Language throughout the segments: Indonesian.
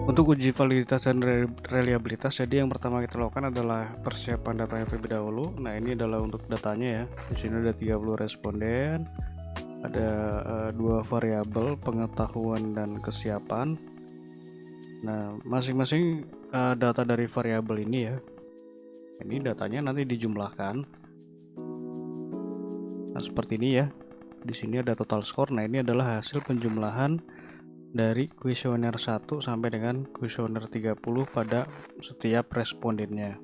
Untuk uji validitas dan reliabilitas, jadi yang pertama kita lakukan adalah persiapan datanya terlebih dahulu. Nah, ini adalah untuk datanya ya. Di sini ada 30 responden, ada dua variabel pengetahuan dan kesiapan. Nah, masing-masing data dari variabel ini ya. Ini datanya nanti dijumlahkan. Nah, seperti ini ya. Di sini ada total score. Nah, ini adalah hasil penjumlahan dari kuesioner 1 sampai dengan kuesioner 30 pada setiap respondennya.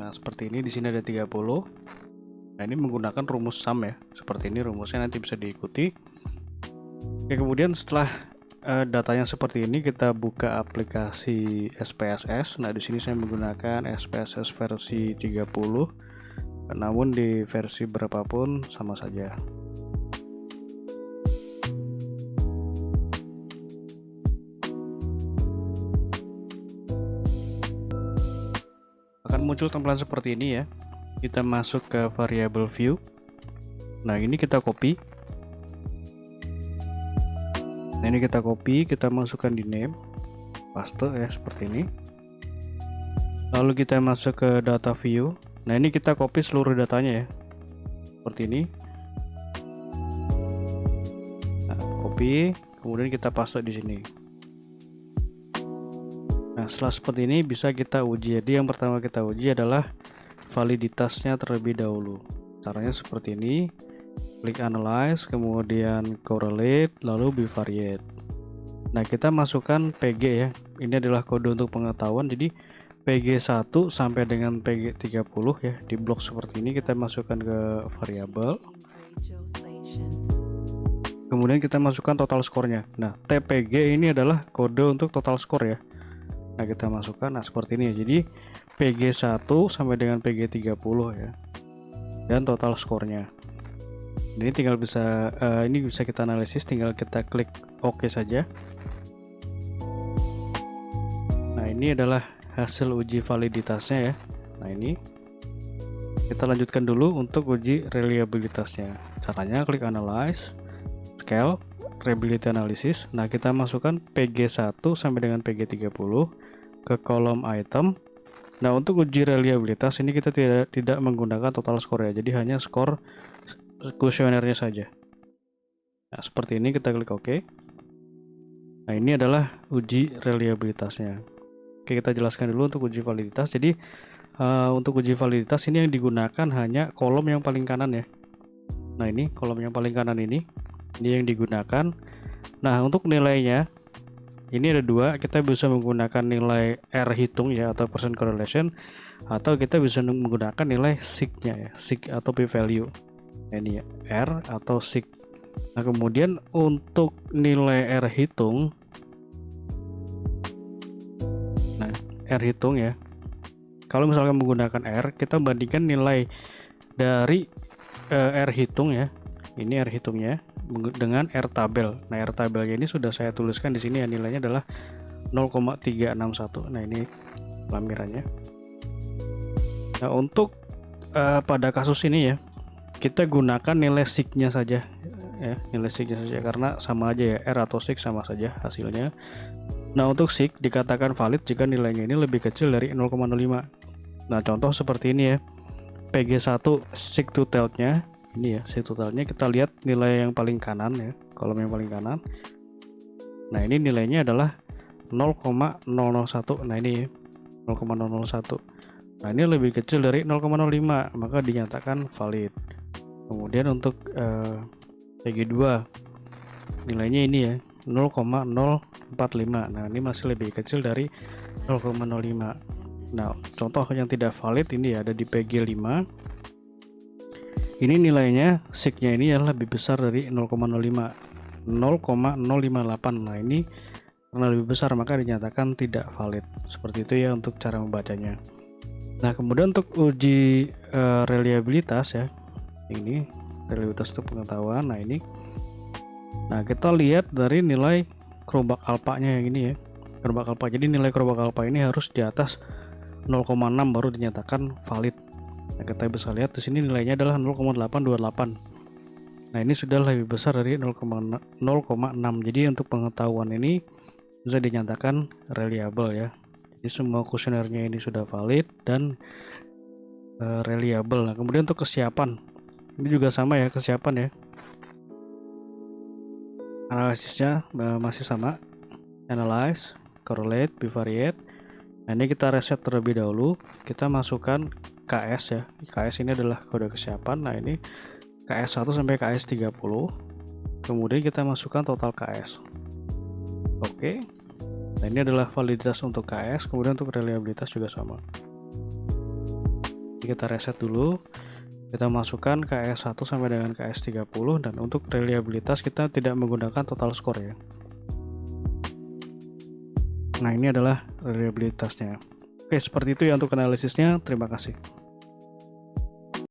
Nah, seperti ini di sini ada 30. Nah, ini menggunakan rumus sum ya. Seperti ini rumusnya, nanti bisa diikuti. Oke, kemudian setelah datanya seperti ini, kita buka aplikasi SPSS. Nah, di sini saya menggunakan SPSS versi 30. Namun di versi berapapun sama saja. Akan muncul tampilan seperti ini ya. Kita masuk ke variable view. Nah, ini kita copy. Nah, ini kita copy, kita masukkan di name, paste ya seperti ini. Lalu kita masuk ke data view. Nah, ini kita copy seluruh datanya ya, seperti ini. Nah, copy, kemudian kita paste di sini. Nah, setelah seperti ini bisa kita uji. Jadi yang pertama kita uji adalah validitasnya terlebih dahulu. Caranya seperti ini. Klik analyze, kemudian correlate, lalu bivariate. Nah, kita masukkan PG ya. Ini adalah kode untuk pengetahuan. Jadi PG1 sampai dengan PG30 ya. Di blok seperti ini kita masukkan ke variabel. Kemudian kita masukkan total skornya. Nah, TPG ini adalah kode untuk total skor ya. Nah, kita masukkan seperti ini ya. Jadi PG1 sampai dengan PG30 ya. Dan total skornya. Ini tinggal bisa ini bisa kita analisis, tinggal kita klik OK saja. Nah, ini adalah hasil uji validitasnya ya. Nah, ini kita lanjutkan dulu untuk uji reliabilitasnya. Caranya klik analyze, scale, reliability analysis. Nah, kita masukkan PG1 sampai dengan PG30 ke kolom item. Nah, untuk uji reliabilitas ini kita tidak menggunakan total score ya. Jadi hanya skor kuesionernya saja. Nah, seperti ini kita klik OK. Nah, ini adalah uji reliabilitasnya. Oke, kita jelaskan dulu untuk uji validitas. Jadi untuk uji validitas ini yang digunakan hanya kolom yang paling kanan ya. Nah, ini kolom yang paling kanan ini yang digunakan. Nah, untuk nilainya ini ada dua. Kita bisa menggunakan nilai R hitung ya, atau percent correlation, atau kita bisa menggunakan nilai sig-nya ya, sig atau p-value. Ini ya, R atau sig. Nah, kemudian untuk nilai R hitung, nah R hitung ya, kalau misalkan menggunakan R, kita bandingkan nilai dari R hitung ya, ini R hitungnya dengan R tabel. Nah, R tabelnya ini sudah saya tuliskan di sini ya, nilainya adalah 0,361. Nah, ini lampirannya. Nah, untuk pada kasus ini ya, kita gunakan nilai sig-nya saja ya, nilai sig-nya saja karena sama aja ya, R atau sig sama saja hasilnya. Nah, untuk sig dikatakan valid jika nilainya ini lebih kecil dari 0,05. Nah, contoh seperti ini ya, PG1 sig to telt-nya ini ya, sig to telt-nya kita lihat nilai yang paling kanan ya, kolom yang paling kanan. Nah, ini nilainya adalah 0,001. Nah, ini 0,001. Nah, ini lebih kecil dari 0,05, maka dinyatakan valid. Kemudian untuk PG2 nilainya ini ya, 0,045. Nah, ini masih lebih kecil dari 0,05. Nah, contoh yang tidak valid ini ya, ada di PG5. Ini nilainya sig-nya ini yang lebih besar dari 0,05, 0,058. Nah, ini karena lebih besar maka dinyatakan tidak valid. Seperti itu ya untuk cara membacanya. Nah, kemudian untuk uji reliabilitas ya, ini reliabilitas untuk pengetahuan. Nah, ini, nah kita lihat dari nilai kerbak alpanya yang ini ya, kerbak alpa. Jadi nilai kerbak alpa ini harus di atas 0,6 baru dinyatakan valid. Nah, kita bisa lihat di sini nilainya adalah 0,828. Nah, ini sudah lebih besar dari 0,6. Jadi untuk pengetahuan ini bisa dinyatakan reliable ya. Jadi semua kuesionernya ini sudah valid dan reliable. Nah, kemudian untuk kesiapan, ini juga sama ya, kesiapan ya. Analisisnya masih sama, analyze, correlate, bivariate. Nah, ini kita reset terlebih dahulu, kita masukkan KS ya. KS ini adalah kode kesiapan. Nah, ini KS 1 sampai KS 30. Kemudian kita masukkan total KS. Oke. Nah, ini adalah validitas untuk KS, kemudian untuk reliabilitas juga sama. Jadi kita reset dulu. Kita masukkan KS 1 sampai dengan KS 30, dan untuk reliabilitas kita tidak menggunakan total score ya. Nah, ini adalah reliabilitasnya. Oke, seperti itu ya untuk analisisnya. Terima kasih.